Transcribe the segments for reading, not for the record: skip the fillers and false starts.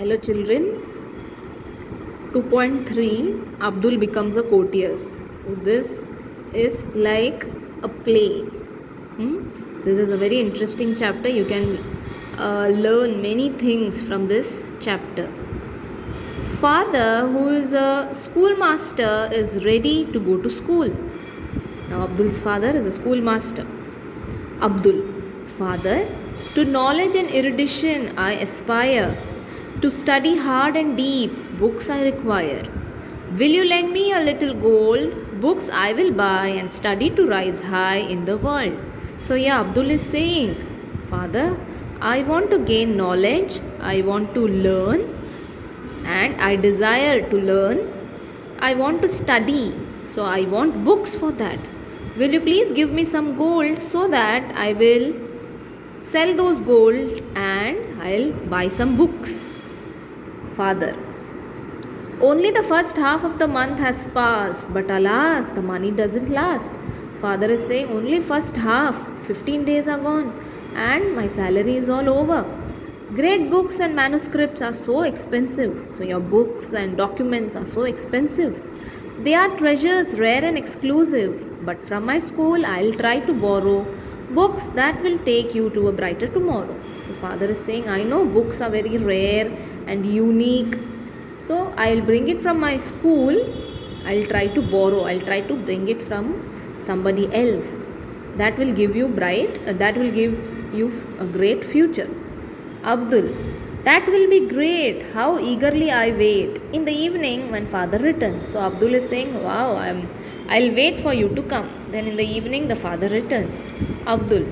Hello children. 2.3 Abdul becomes a courtier. So this is like a play. This is a very interesting chapter. You can learn many things from this chapter. Father, who is a schoolmaster, is ready to go to school. Now Abdul's father is a schoolmaster. Abdul, Father, to knowledge and erudition I aspire. To study hard and deep, books I require. Will you lend me a little gold? Books I will buy and study to rise high in the world. So, Abdul is saying, Father, I want to gain knowledge, I want to learn, and I desire to learn. I want to study, so I want books for that. Will you please give me some gold so that I will sell those gold and I'll buy some books? Father, only the first half of the month has passed, but alas, the money doesn't last. Father is saying only first half, 15 days are gone and my salary is all over. Great books and manuscripts are so expensive. So your books and documents are so expensive. They are treasures rare and exclusive, but from my school I'll try to borrow books that will take you to a brighter tomorrow. So father is saying, I know books are very rare and unique. So I'll bring it from my school. I'll try to borrow. I'll try to bring it from somebody else. That will give you that will give you a great future. Abdul, that will be great. How eagerly I wait. In the evening when father returns. So Abdul is saying, wow, I'll wait for you to come. Then in the evening the father returns. Abdul,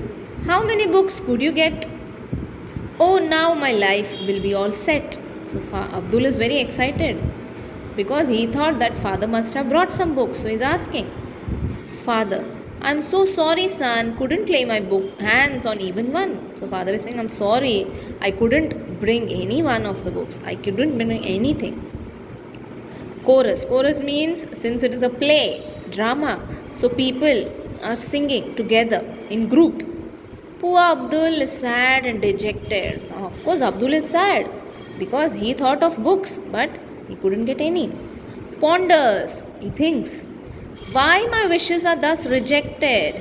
how many books could you get? Oh, now my life will be all set. So Abdul is very excited because he thought that father must have brought some books. So he's asking, Father, I'm so sorry, son, couldn't lay my hands on even one. So father is saying, I'm sorry, I couldn't bring any one of the books. I couldn't bring anything. Chorus. Chorus means, since it is a play, drama, so people are singing together in group. Poor Abdul is sad and dejected. Now, of course, Abdul is sad because he thought of books but he couldn't get any. Ponders. He thinks, why my wishes are thus rejected?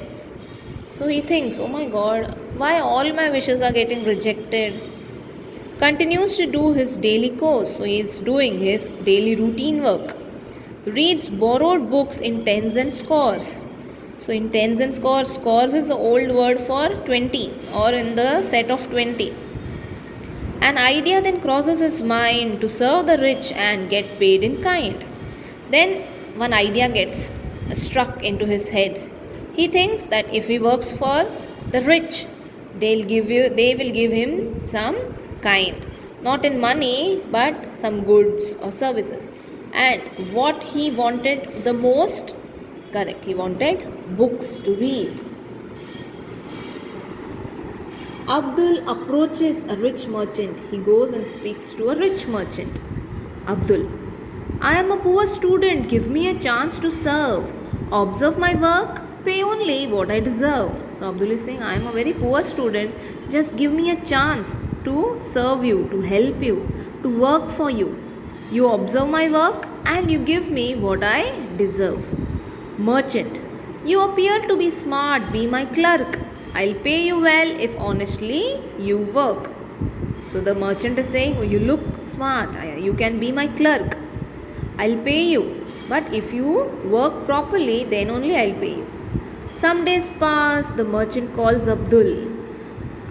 So he thinks, oh my God, why all my wishes are getting rejected? Continues to do his daily course. So he is doing his daily routine work. Reads borrowed books in tens and scores. So in tens and scores, scores is the old word for 20 or in the set of 20. An idea then crosses his mind to serve the rich and get paid in kind. Then one idea gets struck into his head. He thinks that if he works for the rich, they will give him some kind, not in money but some goods or services. And what he wanted the most, correct, he wanted books to read. Abdul approaches a rich merchant. He goes and speaks to a rich merchant. Abdul, I am a poor student. Give me a chance to serve. Observe my work. Pay only what I deserve. So Abdul is saying, I am a very poor student. Just give me a chance to serve you, to help you, to work for you. You observe my work and you give me what I deserve. Merchant, you appear to be smart. Be my clerk. I'll pay you well if honestly you work. So the merchant is saying, oh, you look smart. You can be my clerk. I'll pay you. But if you work properly, then only I'll pay you. Some days pass. The merchant calls Abdul.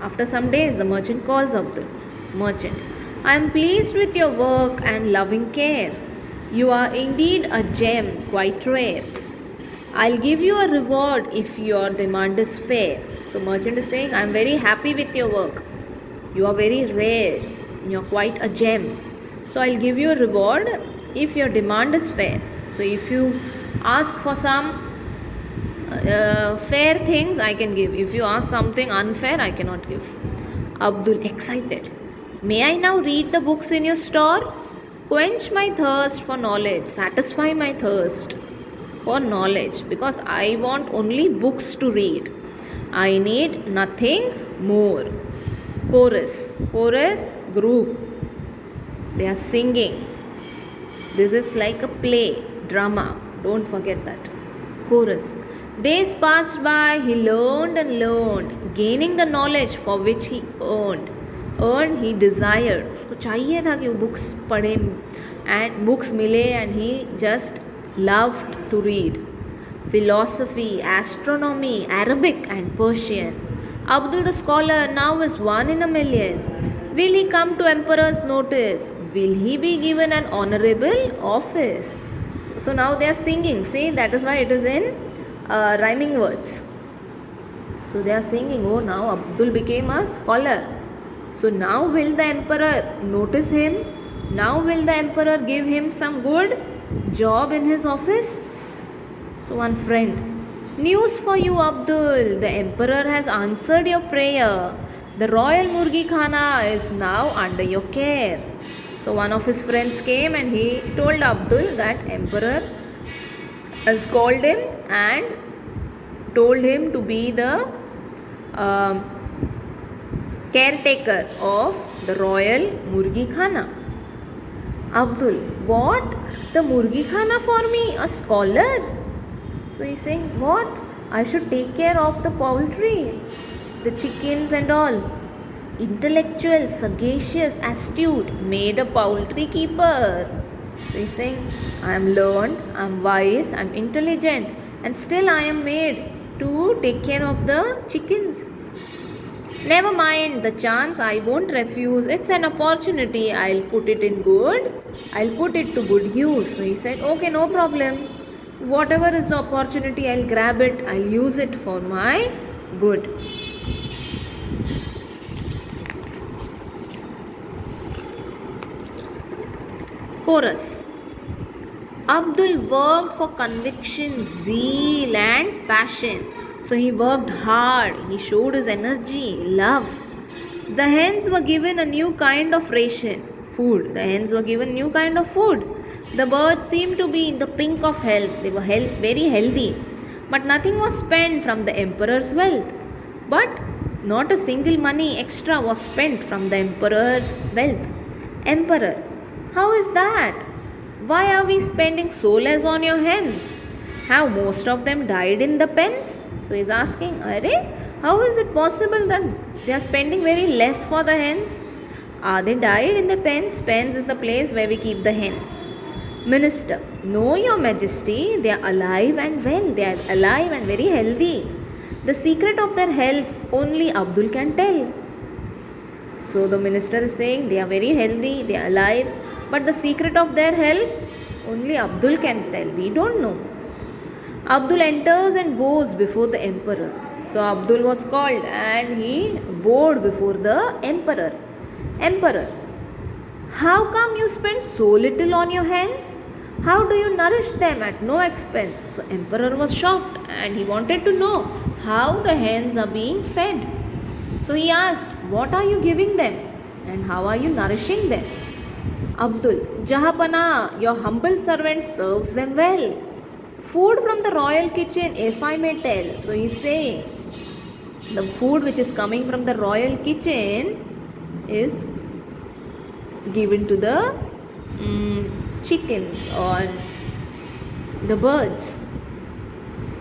After some days, the merchant calls Abdul. Merchant, I am pleased with your work and loving care. You are indeed a gem, quite rare. I'll give you a reward if your demand is fair. So merchant is saying, I am very happy with your work. You are very rare. You are quite a gem. So I'll give you a reward if your demand is fair. So if you ask for some fair things, I can give. If you ask something unfair, I cannot give. Abdul, excited. May I now read the books in your store? Quench my thirst for knowledge. Satisfy my thirst for knowledge, because I want only books to read. I need nothing more. Chorus. Chorus, group. They are singing. This is like a play, drama. Don't forget that. Chorus. Days passed by, he learned and learned, gaining the knowledge for which he earned. Earned, he desired. उसको चाहिए था कि वो books पढ़े and books मिले, and he just loved to read. Philosophy, astronomy, Arabic and Persian. Abdul the scholar now is one in a million. Will he come to emperor's notice? Will he be given an honorable office? So now they are singing. See, that is why it is in rhyming words. So they are singing, oh, now Abdul became a scholar. So now will the emperor notice him? Now will the emperor give him some good job in his office? So one friend, news for you, Abdul. The emperor has answered your prayer. The royal Murgi Khana is now under your care. So one of his friends came and he told Abdul that emperor has called him and told him to be the caretaker of the royal Murgi Khana. Abdul, what? The Murgi Khana for me? A scholar? So he's saying, what? I should take care of the poultry, the chickens and all. Intellectual, sagacious, astute, made a poultry keeper. So he's saying, I am learned, I am wise, I am intelligent, and still I am made to take care of the chickens. Never mind the chance, I won't refuse. It's an opportunity. I'll put it in good. I'll put it to good use. So he said, okay, no problem. Whatever is the opportunity, I'll grab it. I'll use it for my good. Chorus. Abdul worked for conviction, zeal and passion. So he worked hard, he showed his energy, love. The hens were given a new kind of ration, food. The hens were given new kind of food. The birds seemed to be in the pink of health. They were very healthy. But nothing was spent from the emperor's wealth. But not a single money extra was spent from the emperor's wealth. Emperor, how is that? Why are we spending so less on your hens? Have most of them died in the pens? So he's asking, how is it possible that they are spending very less for the hens? Are they died in the pens? Pens is the place where we keep the hen. Minister, no, your majesty, they are alive and well. They are alive and very healthy. The secret of their health only Abdul can tell. So the minister is saying they are very healthy, they are alive, but the secret of their health only Abdul can tell. We don't know. Abdul enters and bows before the emperor. So Abdul was called and he bowed before the emperor. Emperor, how come you spend so little on your hens? How do you nourish them at no expense? So emperor was shocked and he wanted to know how the hens are being fed. So he asked, what are you giving them and how are you nourishing them? Abdul, Jahapana, your humble servant serves them well. Food from the royal kitchen, if I may tell. So he's saying the food which is coming from the royal kitchen is given to the chickens or the birds.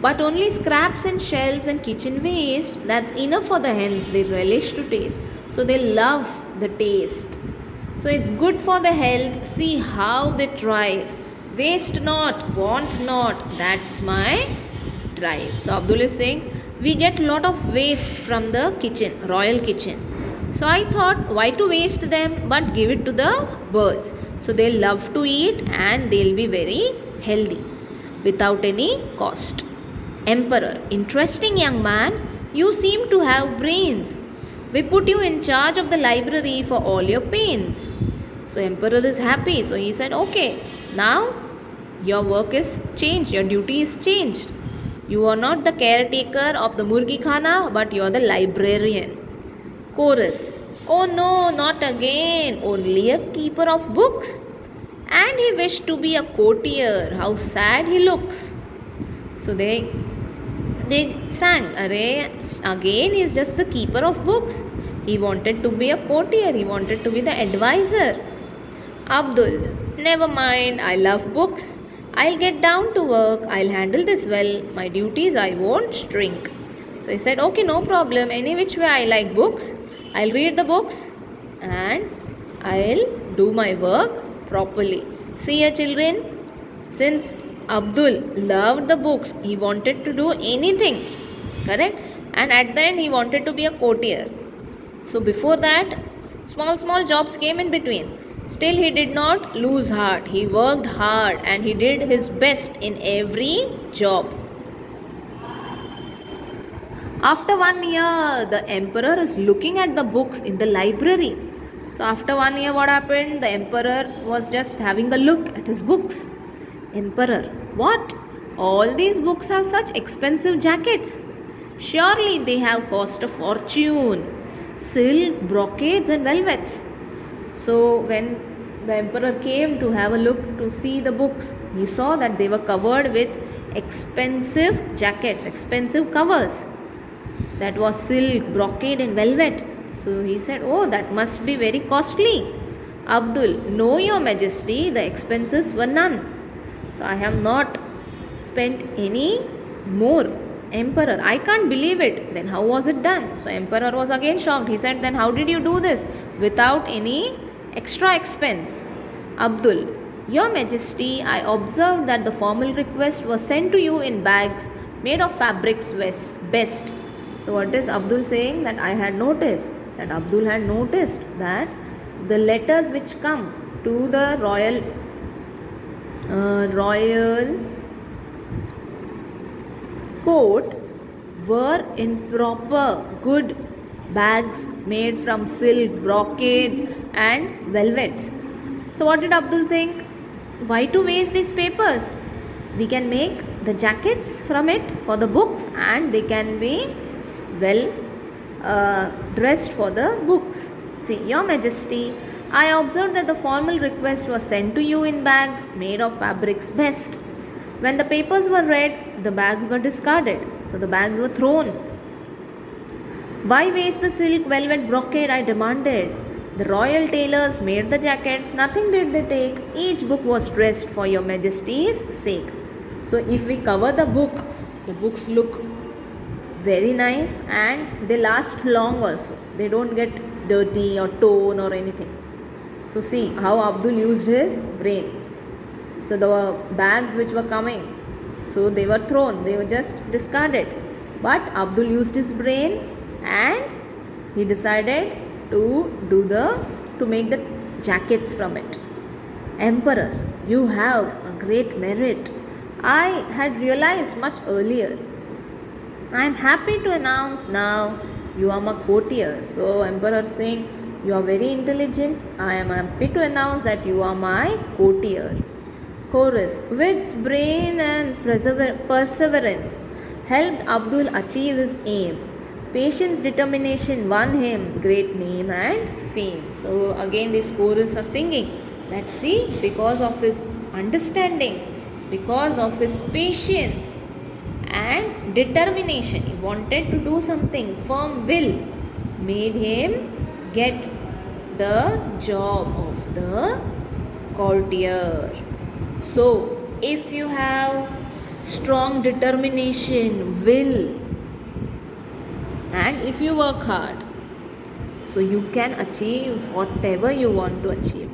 But only scraps and shells and kitchen waste, that's enough for the hens. They relish to taste. So they love the taste. So it's good for the health. See how they thrive. Waste not, want not. That's my drive. So Abdul is saying, we get a lot of waste from the kitchen, royal kitchen. So I thought, why to waste them, but give it to the birds. So they love to eat and they'll be very healthy without any cost. Emperor, interesting young man, you seem to have brains. We put you in charge of the library for all your pains. So emperor is happy. So he said, okay, now your work is changed, your duty is changed. You are not the caretaker of the Murgi Khana, but you are the librarian. Chorus, oh no, not again, only a keeper of books. And he wished to be a courtier, how sad he looks. So they sang, again he is just the keeper of books. He wanted to be a courtier, he wanted to be the advisor. Abdul, never mind, I love books. I'll get down to work, I'll handle this well. My duties I won't shrink. So he said, okay, no problem. Any which way I like books. I'll read the books and I'll do my work properly. See here, children, since Abdul loved the books, he wanted to do anything, correct? And at the end, he wanted to be a courtier. So before that, small jobs came in between. Still, he did not lose heart. He worked hard and he did his best in every job. After 1 year, the emperor is looking at the books in the library. So after 1 year, what happened? The emperor was just having a look at his books. Emperor, what? All these books have such expensive jackets. Surely they have cost a fortune. Silk, brocades and velvets. So when the emperor came to have a look to see the books, he saw that they were covered with expensive jackets, expensive covers. That was silk, brocade and velvet. So he said, oh, that must be very costly. Abdul, no, your majesty, the expenses were none. So I have not spent any more. Emperor, I can't believe it. Then how was it done? So emperor was again shocked. He said, then how did you do this without any extra expense? Abdul, your majesty, I observed that the formal request was sent to you in bags made of fabrics best. So what is Abdul saying? That I had noticed, that Abdul had noticed that the letters which come to the royal court were in proper good bags made from silk, brocades and velvets. So what did Abdul think? Why to waste these papers? We can make the jackets from it for the books and they can be well dressed for the books. See, your majesty, I observed that the formal request was sent to you in bags made of fabrics best. When the papers were read, the bags were discarded. So the bags were thrown. Why waste the silk, velvet, brocade? I demanded. The royal tailors made the jackets. Nothing did they take. Each book was dressed for your majesty's sake. So if we cover the books look very nice and they last long also. They don't get dirty or torn or anything. So see how Abdul used his brain. So the bags which were coming, so they were thrown, they were just discarded. But Abdul used his brain and he decided to make the jackets from it. Emperor, you have a great merit. I had realized much earlier. I am happy to announce now you are my courtier. So emperor saying, you are very intelligent. I am happy to announce that you are my courtier. Chorus, with brain and perseverance helped Abdul achieve his aim. Patience, determination won him great name and fame. So again these chorus are singing. Let's see, because of his understanding, because of his patience and determination, he wanted to do something, firm will made him get the job of the courtier. So if you have strong determination, will, and if you work hard, so you can achieve whatever you want to achieve.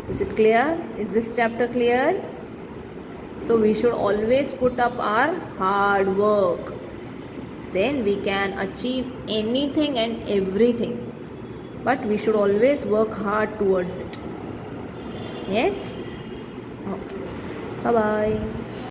Is it clear? Is this chapter clear? So we should always put up our hard work. Then we can achieve anything and everything. But we should always work hard towards it. Yes? Okay. Bye-bye.